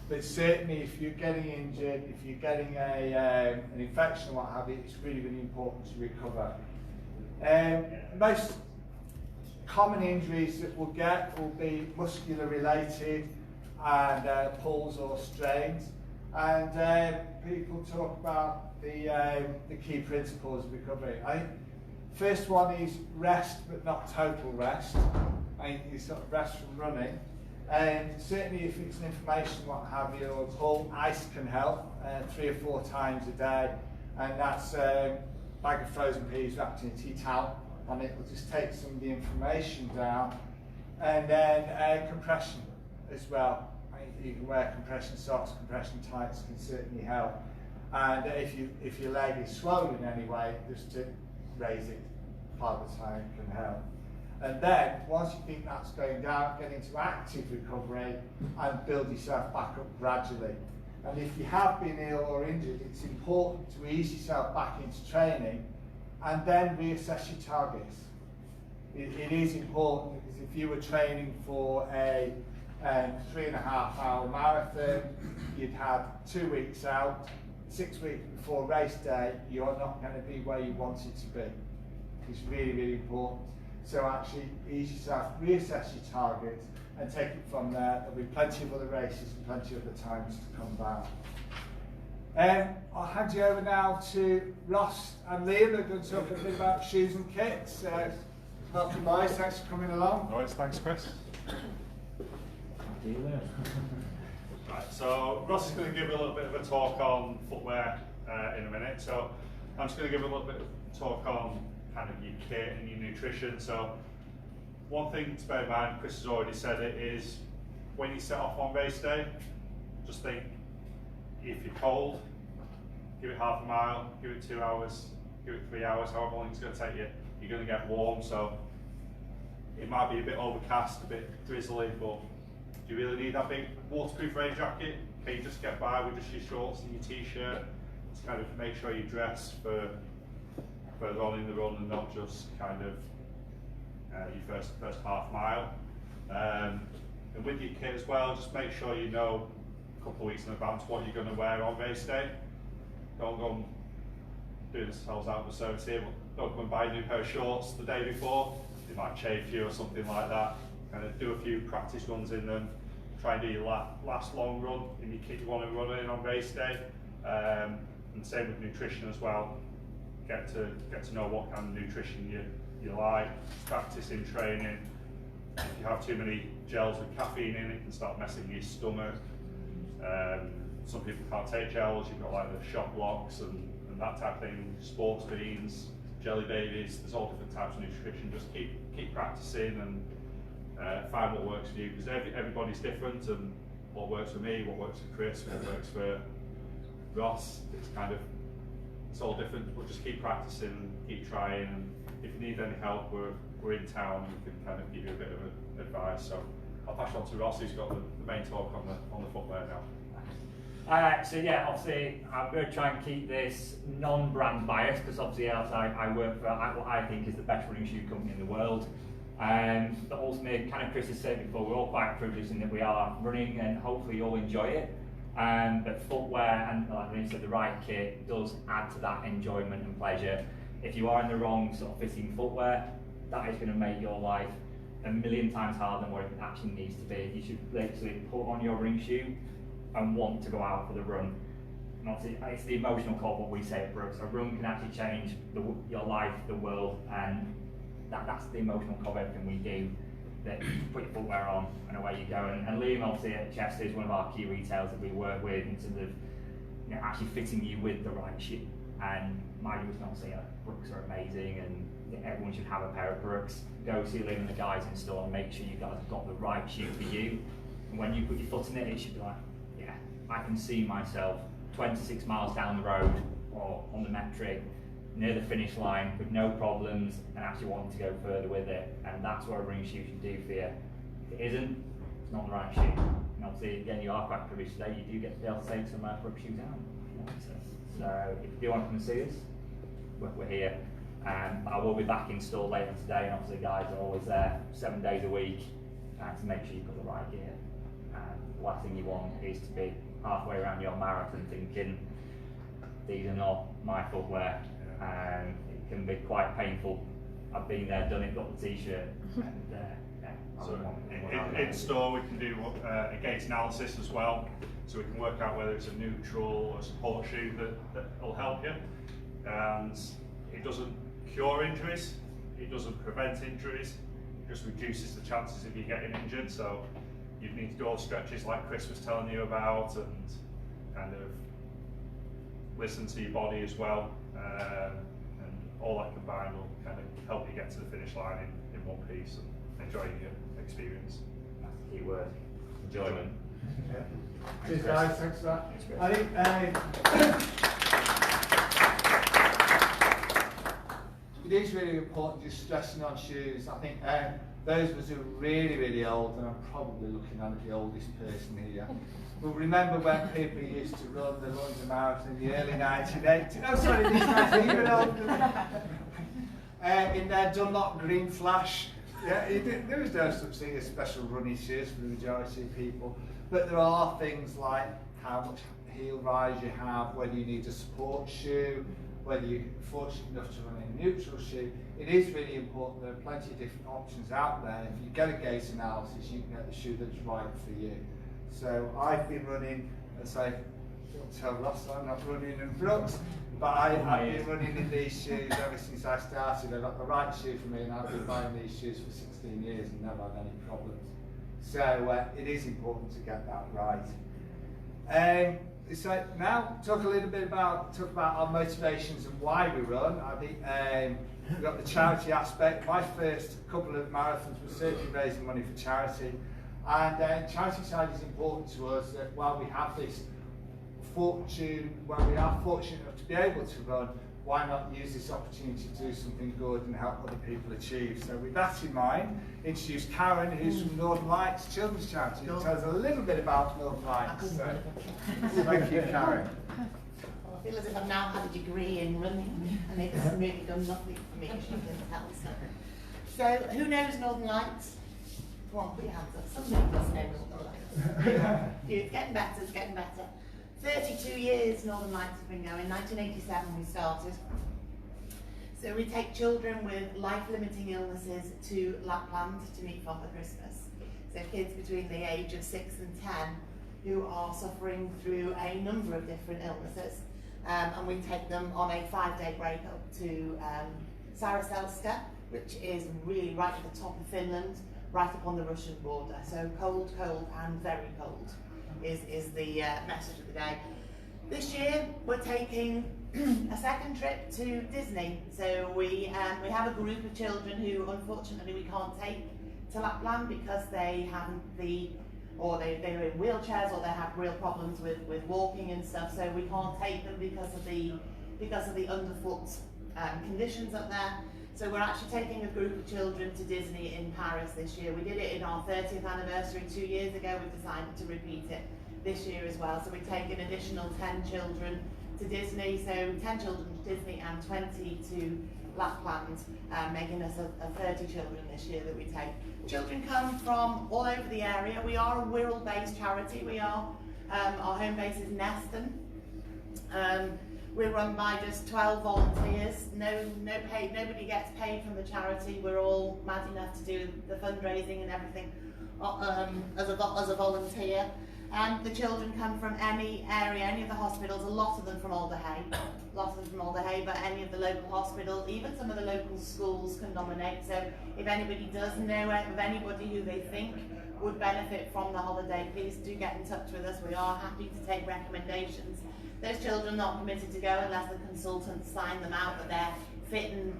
But certainly if you're getting injured, if you're getting an infection or what have you, it's really, really important to recover. Most common injuries that we'll get will be muscular related and pulls or strains. And people talk about the key principles of recovery. I think first one is rest, but not total rest. I think you sort of rest from running. And certainly if it's an inflammation, what have you, or pull, ice can help 3 or 4 times a day. And that's a bag of frozen peas wrapped in a tea towel, and it will just take some of the inflammation down. And then compression as well. You can wear compression socks, compression tights can certainly help. And if your leg is swollen in any way, just to raise it part of the time can help. And then, once you think that's going down, get into active recovery and build yourself back up gradually. And if you have been ill or injured, it's important to ease yourself back into training and then reassess your targets. It is important, because if you were training for a 3.5-hour marathon, you'd have 2 weeks out, 6 weeks before race day, you're not going to be where you wanted to be. It's really, really important. So actually ease yourself, reassess your target, and take it from there. There'll be plenty of other races and plenty of other times to come back. I'll hand you over now to Ross and Liam. They're going to talk a bit about shoes and kits. Welcome, boys. Thanks for coming along. No worries, thanks, Chris. Right, so Ross is going to give a little bit of a talk on footwear in a minute. So I'm just going to give a little bit of talk on kind of your kit and your nutrition. So one thing to bear in mind, Chris has already said it, is when you set off on race day, just think, if you're cold, give it half a mile, give it 2 hours, give it 3 hours, however long it's going to take you, you're going to get warm. So it might be a bit overcast, a bit drizzly, but do you really need that big waterproof rain jacket? Can you just get by with just your shorts and your t-shirt to kind of make sure you dress for running the run and not just kind of your first half mile. And with your kit as well, just make sure you know a couple of weeks in advance what you're going to wear on race day. Don't go and do yourselves out of the service here, but don't go and buy a new pair of shorts the day before. They might chafe you or something like that. Kind of do a few practice runs in them. Try and do your last long run in your kit you want to run in on race day. And same with nutrition as well. Get to know what kind of nutrition you like. Practice in training. If you have too many gels with caffeine in it, can start messing your stomach. Some people can't take gels. You've got like the shot blocks and that type of thing. Sports beans, jelly babies. There's all different types of nutrition. Just keep practicing and find what works for you, because everybody's different, and what works for me, what works for Chris, what works for Ross, it's all different. But just keep practicing and keep trying, and if you need any help, we're in town, we can kind of give you a bit of advice. So I'll pass on to Ross, who's got the main talk on the footwear now. So yeah, obviously I'm going to try and keep this non-brand biased, because obviously I work for what I think is the best running shoe company in the world. But ultimately, kind of Chris has said before, we're all quite privileged in that we are running, and hopefully you'll enjoy it. But footwear and, like you said, the right kit does add to that enjoyment and pleasure. If you are in the wrong sort of fitting footwear, that is going to make your life a million times harder than what it actually needs to be. You should literally put on your running shoe and want to go out for the run. And obviously, it's the emotional core, what we say at Brooks. A run can actually change your life, the world, and that's the emotional core of everything we do. That you put your footwear on and away you go. And Liam, obviously at Chester, is one of our key retailers that we work with in terms of actually fitting you with the right shoe. And my view is not saying Brooks are amazing and everyone should have a pair of Brooks. Go see Liam and the guys in store and make sure you guys have got the right shoe for you. And when you put your foot in it, it should be like, yeah, I can see myself 26 miles down the road or on the metric near the finish line with no problems and actually wanting to go further with it. And that's what a running shoe should do for you. If it isn't, it's not the right shoe. And obviously, again, you are quite privileged today. You do get to be able to take some Brooks shoes out if you want to. So if you do want to come and see us, we're here. I will be back in store later today, and obviously, guys are always there 7 days a week to make sure you've got the right gear. The last thing you want is to be halfway around your marathon thinking, these are not my footwear. It can be quite painful. I've been there, done it, got the t-shirt, and so in store we can do a gait analysis as well, so we can work out whether it's a neutral or a support shoe that will help you. And it doesn't cure injuries, it doesn't prevent injuries, it just reduces the chances of you getting injured. So you need to do all the stretches like Chris was telling you about, and kind of listen to your body as well. And all that combined will kind of help you get to the finish line in one piece and enjoy your experience. That's the key word, enjoyment. Yeah. Cheers guys, thanks for that. I think it is really important just stressing on shoes. I think those of us who are really, really old, and I'm probably looking at the oldest person here, will remember when people used to run the London Marathon in the early 1980s. Oh, sorry, this guy's even older. In their Dunlop Green Flash. Yeah, there was no such thing as special running shoes for the majority of people. But there are things like how much heel rise you have, whether you need a support shoe, whether you're fortunate enough to run a neutral shoe. It is really important. There are plenty of different options out there. If you get a gait analysis, you can get the shoe that's right for you. So I've been running, as I don't tell Ross I'm not running in Brooks, but I've been running in these shoes ever since I started. I got the right shoe for me, and I've been buying these shoes for 16 years and never had any problems. So it is important to get that right. So now talk a little bit about our motivations and why we run. I think we've got the charity aspect. My first couple of marathons were certainly raising money for charity, and charity side is important to us. That while we have this fortune, while we are fortunate enough to be able to run, why not use this opportunity to do something good and help other people achieve? So with that in mind, introduce Karen, who's from Northern Lights Children's Charity. Tell us a little bit about Northern Lights. So, thank you, Karen. Well, I feel as if I've now had a degree in running, and it's really done nothing for me, as you can tell. So who knows Northern Lights? Come on, put your hands up. Somebody does know Northern Lights. It's getting better, it's getting better. 32 years Northern Lights have been going. 1987 we started. So we take children with life-limiting illnesses to Lapland to meet Father Christmas. So kids between the age of 6 and 10 who are suffering through a number of different illnesses. And we take them on a 5-day break up to Saraselska, which is really right at the top of Finland, right up on the Russian border. So cold, cold and very cold is the message of the day. This year we're taking a second trip to Disney. So we have a group of children who unfortunately we can't take to Lapland because they haven't they're in wheelchairs or they have real problems with walking and stuff. So we can't take them because of the underfoot conditions up there. So we're actually taking a group of children to Disney in Paris this year. We did it in our 30th anniversary 2 years ago. We've decided to repeat it this year as well. So we take an additional 10 children to Disney. So 10 children to Disney and 20 to Lapland, making us a 30 children this year that we take. Children come from all over the area. We are a Wirral-based charity. We are, our home base is Neston. We're run by just 12 volunteers, no paid, nobody gets paid from the charity. We're all mad enough to do the fundraising and everything as a volunteer. The children come from any area, any of the hospitals, a lot of them from Alderhay, but any of the local hospitals, even some of the local schools can nominate. So if anybody does know of anybody who they think would benefit from the holiday, please do get in touch with us. We are happy to take recommendations. Those children are not permitted to go unless the consultants sign them out that they're fit and,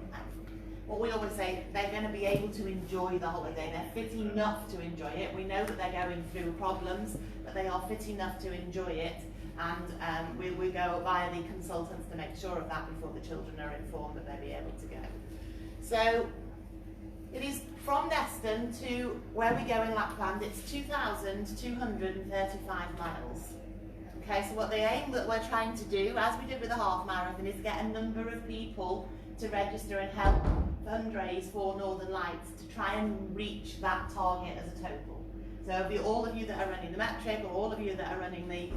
what we always say, they're going to be able to enjoy the holiday. They're fit enough to enjoy it. We know that they're going through problems, but they are fit enough to enjoy it. And we go via the consultants to make sure of that before the children are informed that they'll be able to go. So it is from Neston to where we go in Lapland. It's 2,235 miles. Okay, so what the aim that we're trying to do, as we did with the half marathon, is get a number of people to register and help fundraise for Northern Lights to try and reach that target as a total. So all of you that are running the metric, or all of you that are running the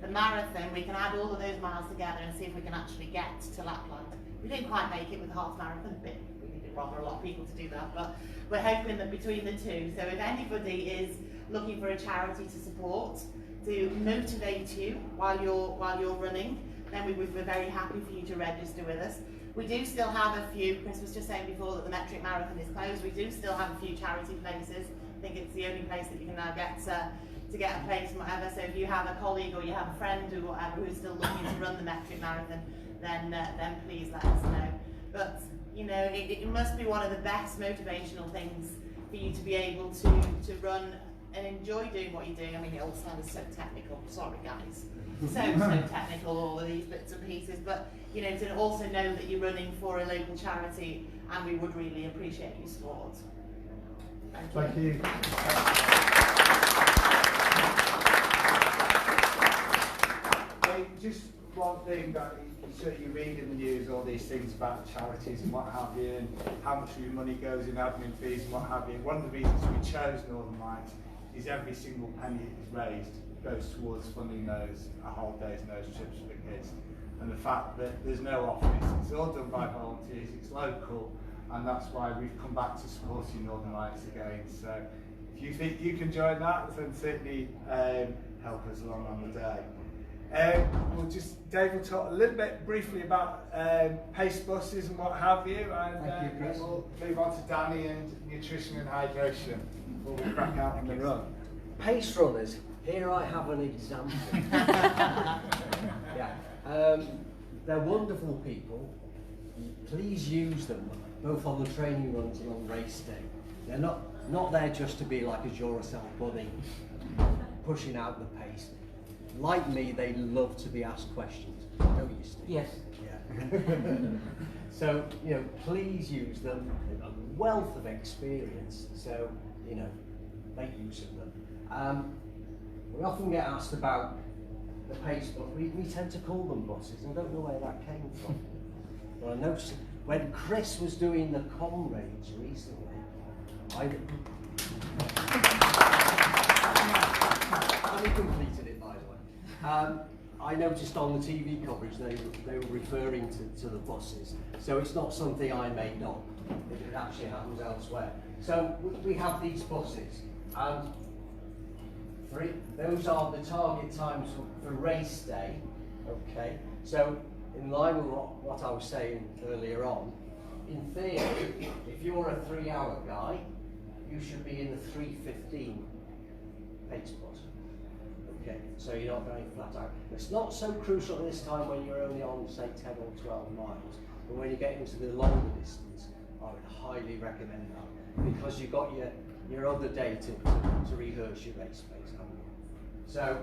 marathon, we can add all of those miles together and see if we can actually get to Lapland. We didn't quite make it with the half marathon, but we needed rather a lot of people to do that, but we're hoping that between the two, so if anybody is looking for a charity to support, to motivate you while you're running, then we're very happy for you to register with us. We do still have a few, Chris was just saying before that the metric marathon is closed, we do still have a few charity places. I think it's the only place that you can now get to get a place and whatever. So if you have a colleague or you have a friend or whatever who's still looking to run the metric marathon, then please let us know. But you know, it must be one of the best motivational things for you to be able to run and enjoy doing what you're doing. I mean, it all sounds so technical, sorry guys. So technical, all of these bits and pieces, but you know, to also know that you're running for a local charity, and we would really appreciate your support. Thank you. Just one thing that you read in the news, all these things about charities and what have you, and how much of your money goes in admin fees and what have you. One of the reasons we chose Northern Lights is every single penny that is raised goes towards funding those holidays and those trips for the kids. And the fact that there's no office, it's all done by volunteers, it's local, and that's why we've come back to supporting Northern Lights again. So if you think you can join that, then certainly help us along on the day. Dave will talk a little bit briefly about pace buses and what have you, and then we'll move on to Danny and nutrition and hydration before we crack out on the run. Pace runners, here I have an example. They're wonderful people. Please use them, both on the training runs and on race day. They're not there just to be like a Duracell bunny, pushing out the pace. Like me, they love to be asked questions, don't you, Steve? Yes. Yeah. So, you know, please use them. They've got a wealth of experience, so, you know, make use of them. We often get asked about the pace bus. We tend to call them buses. I don't know where that came from. But I noticed when Chris was doing the Comrades recently, he completed it, by the way. I noticed on the TV coverage they were referring to the buses. So it's not something I made up. It actually happens elsewhere. So we have these buses. Those are the target times for race day. Okay. So in line with what I was saying earlier on, in theory, if you're a 3-hour guy, you should be in the 3:15 pace bus. Okay, so you're not going flat out. It's not so crucial at this time when you're only on, say, 10 or 12 miles, but when you get into the longer distance, I would highly recommend that, because you've got your other day to rehearse your race pace, haven't you? So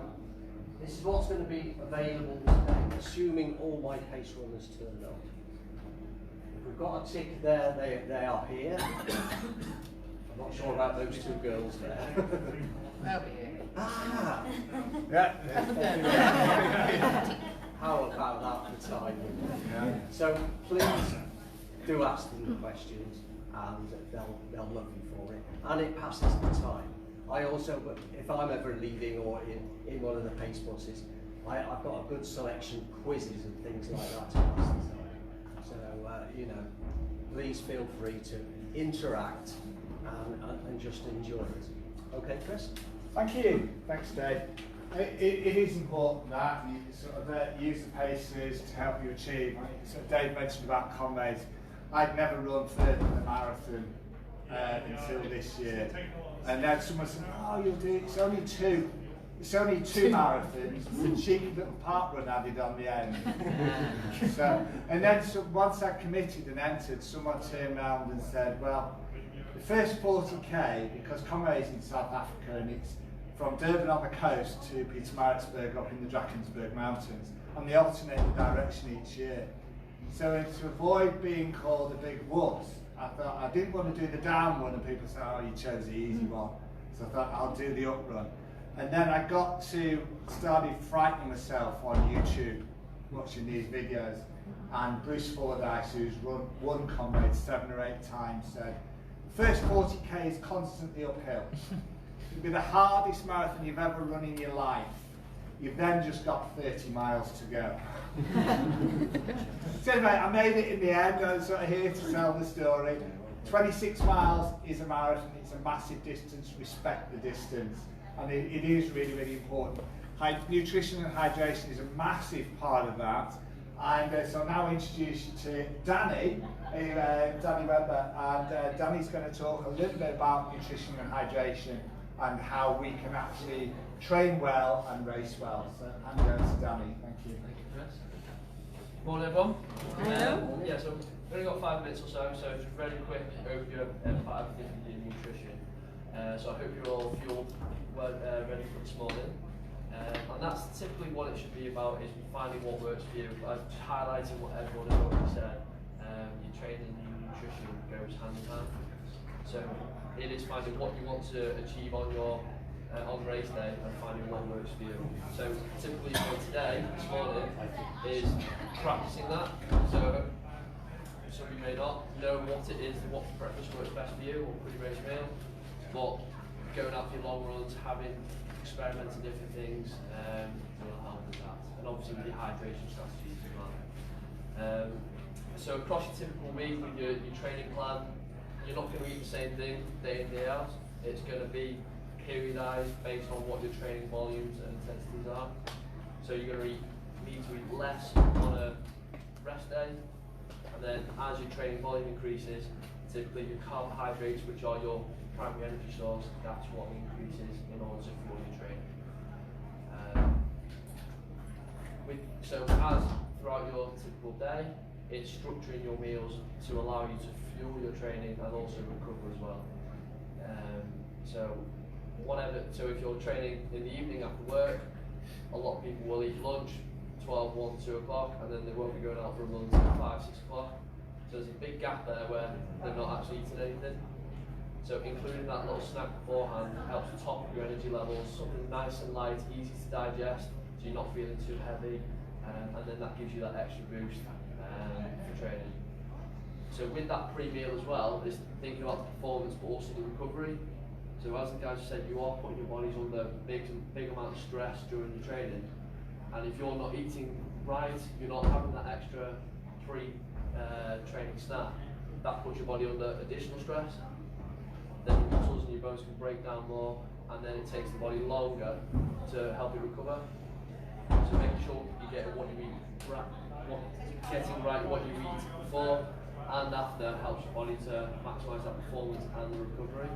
this is what's going to be available today, assuming all my pace runners turn up. If we've got a tick there, they are here. I'm not sure about those two girls there. Over here. Ah! Yeah. How about that for timing? Yeah. So please do ask them questions, and they'll love you for it. And it passes the time. I also, if I'm ever leaving or in one of the pace buses, I've got a good selection of quizzes and things like that to pass the time. So you know, please feel free to interact and just enjoy it. Okay, Chris? Thank you. Thanks, Dave. It is important that you sort of use the paces to help you achieve. So Dave mentioned about comrades. I'd never run further than a marathon until this year, and then someone said, "Oh, you'll do it. It's only two. It's only two marathons." The cheeky little park run added on the end. So, and then once I committed and entered, someone turned around and said, "Well, the first 40k, because Conway's in South Africa and it's from Durban on the coast to Pietermaritzburg up in the Drakensberg Mountains, and they alternate the direction each year. So to avoid being called a big wuss, I thought I didn't want to do the down one and people say, oh, you chose the easy one. So I thought I'll do the up run. And then I started frightening myself on YouTube, watching these videos. And Bruce Fordyce, who's run one comrade 7 or 8 times, said, first 40k is constantly uphill. It'll be the hardest marathon you've ever run in your life. You've then just got 30 miles to go. So anyway, I made it in the end. I was sort of here to tell the story. 26 miles is a marathon. It's a massive distance. Respect the distance. And it is really, really important. Nutrition and hydration is a massive part of that. And so I'll now introduce you to Danny, Danny Webber. And Danny's going to talk a little bit about nutrition and hydration and how we can actually train well and race well. So hand it over to Danny. Thank you. Thank you, Chris. Morning, everyone. Hello. Yeah, so we've only got 5 minutes or so just a very quick overview of everything in nutrition. So I hope you're all fueled, ready for this morning. And that's typically what it should be about, is finding what works for you. Just highlighting what everyone has already said. Your training and your nutrition goes hand in hand. So it is finding what you want to achieve on your on race day and finding what works for you. So typically for today, this morning, is practicing that. So some of you may not know what it is, what breakfast works best for you or pre-race meal, but going out for your long runs, experimenting different things will help with that. And obviously with your hydration strategies as well. So across your typical week with your training plan, you're not going to eat the same thing day in, day out. It's going to be periodized based on what your training volumes and intensities are. So you're going to need to eat less on a rest day, and then as your training volume increases, typically your carbohydrates, which are your primary energy source, that's what increases in order to fuel your training. So as throughout your typical day, it's structuring your meals to allow you to fuel your training and also recover as well. So if you're training in the evening after work, a lot of people will eat lunch 12, 1, 2 o'clock, and then they won't be going out for a run until 5, 6 o'clock. So there's a big gap there where they're not actually eating anything. So including that little snack beforehand helps top your energy levels, something nice and light, easy to digest, so you're not feeling too heavy, and then that gives you that extra boost for training. So with that pre-meal as well, is thinking about the performance but also the recovery. So as the guys said, you are putting your bodies under big amount of stress during your training, and if you're not eating right, you're not having that extra pre-training snack, that puts your body under additional stress. Then your muscles and your bones can break down more, and then it takes the body longer to help you recover. So making sure you get what you eat getting right what you eat before and after helps your body to maximise that performance and the recovery.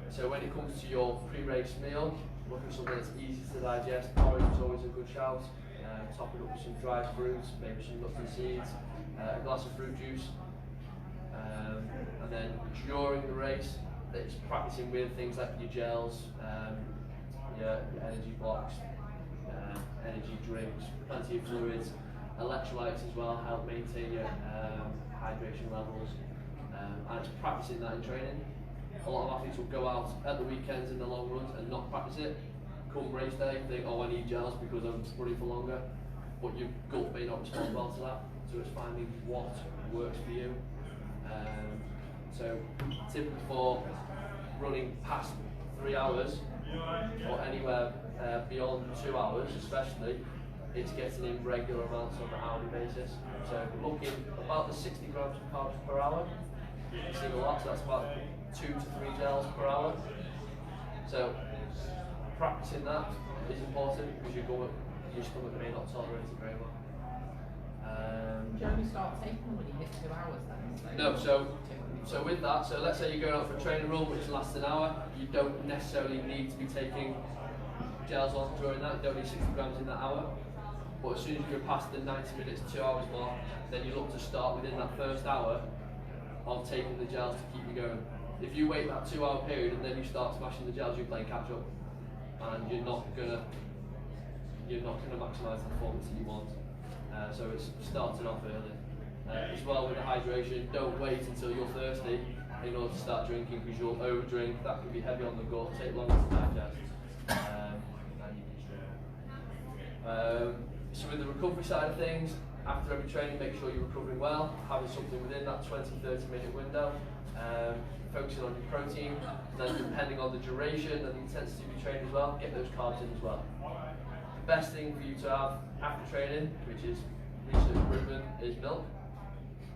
So when it comes to your pre-race meal, look at something that's easy to digest. Porridge is always a good shout. Top it up with some dried fruits, maybe some nuts and seeds, a glass of fruit juice. And then during the race, it's practicing with things like your gels, your energy blocks, energy drinks, plenty of fluids, electrolytes as well, help maintain your hydration levels, and it's practicing that in training. A lot of athletes will go out at the weekends in the long runs and not practice it. Come race day, think, oh, I need gels because I'm running for longer, but your gut may not respond well to that, so it's finding what works for you. So typically for running past 3 hours or anywhere beyond 2 hours especially, it's getting in regular amounts on an hourly basis. So looking about the 60 grams of carbs per hour, seeing a lot, so that's about 2 to 3 gels per hour. So practicing that is important because your stomach may not tolerate it very well. Do you only start taking them when you hit 2 hours then? No, so with that, so let's say you're going out for a training run which lasts an hour, you don't necessarily need to be taking gels on during that, you don't need 60 grams in that hour. But as soon as you go past the 90 minutes, 2 hours mark, then you look to start within that first hour of taking the gels to keep you going. If you wait that 2 hour period and then you start smashing the gels, you're playing catch up, and you're not gonna maximise the performance that you want. So it's starting off early. As well with the hydration, don't wait until you're thirsty in order to start drinking, because you'll overdrink. That can be heavy on the gut, take longer to digest, and you can struggle. So with the recovery side of things, after every training, make sure you're recovering well, having something within that 20-30 minute window, focusing on your protein, and then depending on the duration and the intensity of your training as well, get those carbs in as well. The best thing for you to have after training, which is research proven, is milk.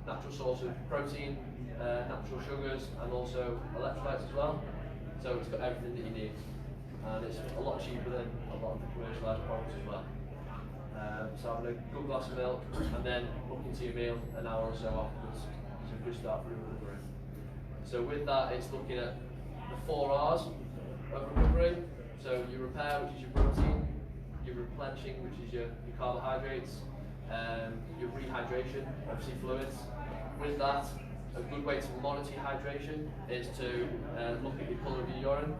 Natural source of protein, natural sugars, and also electrolytes as well. So it's got everything that you need, and it's a lot cheaper than a lot of the commercialised products as well. So having a good glass of milk and then looking to your meal an hour or so afterwards is a good start for recovery. So with that, it's looking at the 4 R's of recovery. So your repair, which is your protein, your replenishing, which is your carbohydrates, your rehydration, obviously fluids. With that, a good way to monitor your hydration is to look at your colour of your urine.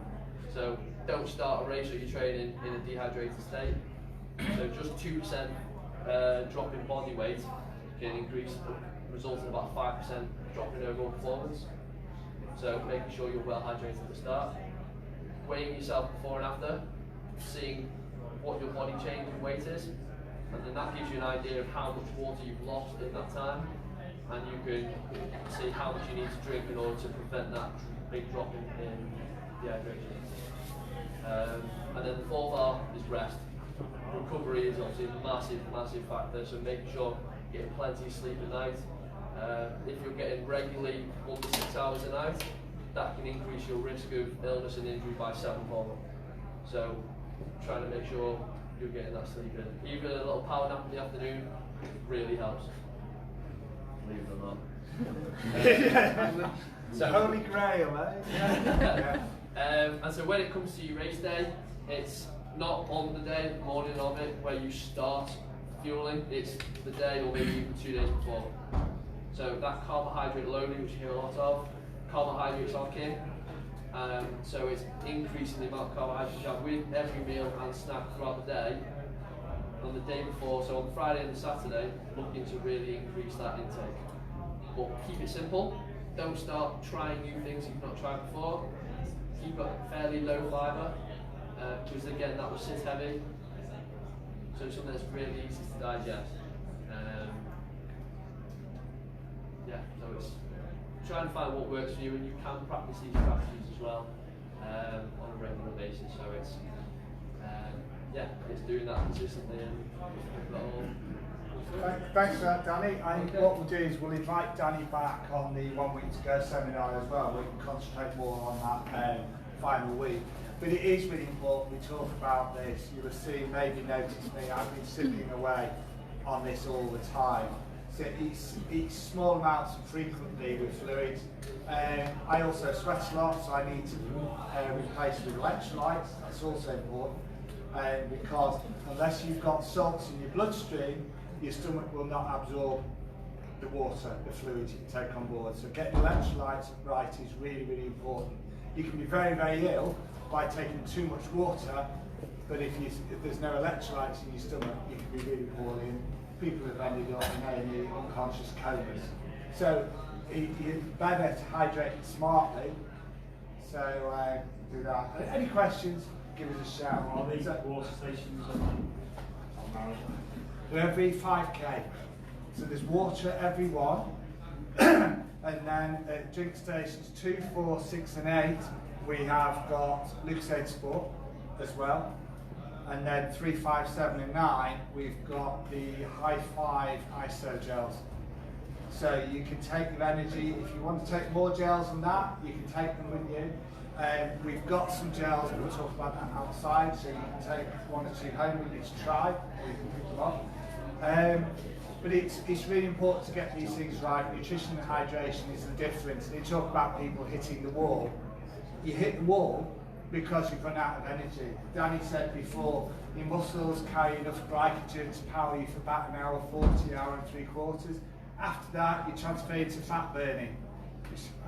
So don't start a race or your training in a dehydrated state. So just 2% drop in body weight can result in about 5% drop in overall performance. So making sure you're well hydrated at the start. Weighing yourself before and after, seeing what your body change in weight is, and then that gives you an idea of how much water you've lost in that time, and you can see how much you need to drink in order to prevent that big drop in dehydration. And then the 4th R is rest. Recovery is obviously a massive factor, so making sure you're getting plenty of sleep at night. If you're getting regularly under 6 hours a night, that can increase your risk of illness and injury by 7-fold. So trying to make sure you're getting that sleep in. Even a little power nap in the afternoon really helps. Believe it or not. So holy grail, eh? Yeah. And so when it comes to your race day, it's not on the day, the morning of it, where you start fueling. It's the day or maybe even 2 days before. So that carbohydrate loading, which you hear a lot of, carbohydrates are king. So it's increasing the amount of carbohydrates you have with every meal and snack throughout the day. On the day before, so on Friday and the Saturday, looking to really increase that intake. But keep it simple. Don't start trying new things you've not tried before. Keep it fairly low fibre, because again, that will sit heavy. So something that's really easy to digest. Yeah, so it's try and find what works for you, and you can practice these strategies as well on a regular basis. So it's yeah, it's doing that consistently, and Thanks for that, Danny. I think what we'll do is we'll invite Danny back on the 1 week to go seminar as well. We can concentrate more on that final week. But it is really important we talk about this. You'll have seen, maybe noticed me, I've been sipping away on this all the time. So eat small amounts and frequently with fluids. I also sweat a lot, so I need to replace with electrolytes. That's also important because unless you've got salts in your bloodstream, your stomach will not absorb the water, the fluids you take on board. So getting electrolytes right is really, really important. You can be very, very ill by taking too much water, but if there's no electrolytes in your stomach, you can be really poorly. And people have ended up in A&E unconscious comas. So you're better to hydrate smartly. So do that. Any questions? Give us a shout. Are these water stations on marathon? Every 5k. So there's water at every one. And then at drink stations 2, 4, 6 and 8, we have got Lucozade Sport as well. And then 3, 5, 7 and 9, we've got the High 5 ISO gels. So you can take your energy. If you want to take more gels than that, you can take them with you. We've got some gels, and we'll talk about that outside, so you can take 1 or 2 home with you to try, or you can pick them up. But it's really important to get these things right. Nutrition and hydration is the difference. They talk about people hitting the wall. You hit the wall because you've run out of energy. Danny said before, your muscles carry enough glycogen to power you for about an hour 40, hour and 3/4. After that, you transfer into fat burning.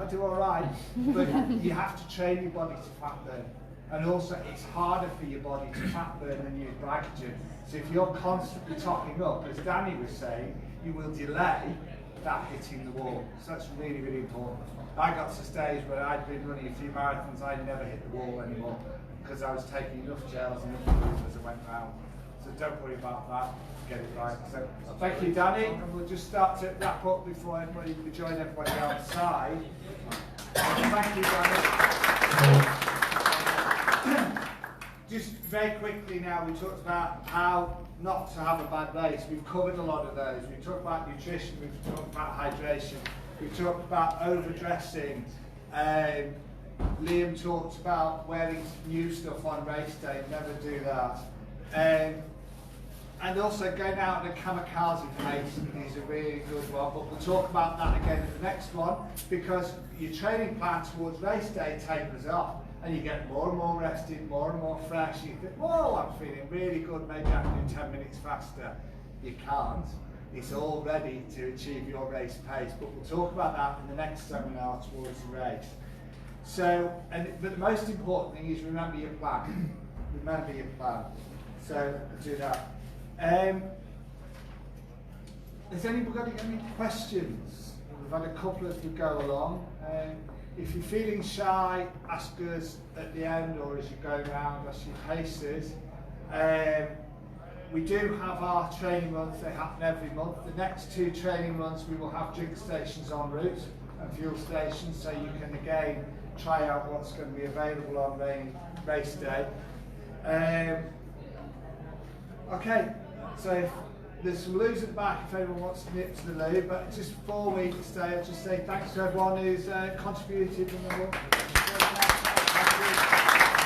I do all right, but you have to train your body to fat burn. And also, it's harder for your body to fat burn than use glycogen. So if you're constantly topping up, as Danny was saying, you will delay that hitting the wall. So that's really, really important. I got to a stage where I'd been running a few marathons, I'd never hit the wall anymore because I was taking enough gels and enough fluids as I went round. So don't worry about that, get it right. So thank you, Danny, and we'll just start to wrap up before everybody we join everybody outside. Thank you, Danny. Just very quickly now, we talked about how not to have a bad race. We've covered a lot of those. We've talked about nutrition, we've talked about hydration, we've talked about overdressing. Liam talked about wearing new stuff on race day, never do that. And also going out on a kamikaze pace is a really good one, but we'll talk about that again in the next one, because your training plan towards race day tapers off and you get more and more rested, more and more fresh. You think, whoa, I'm feeling really good, maybe I can do 10 minutes faster. You can't. It's all ready to achieve your race pace, but we'll talk about that in the next seminar towards the race. So, but the most important thing is remember your plan. Remember your plan. So do that. Has anybody got any questions? We've had a couple as we go along. If you're feeling shy, ask us at the end or as you go around, as your paces. We do have our training runs, they happen every month. The next 2 training runs we will have drink stations en route and fuel stations, so you can again try out what's going to be available on race day. Okay, so there's some loos at the back if anyone wants to nip to the loo, but just before we stay, I'll just say thanks to everyone who's contributed in the work. Thank you.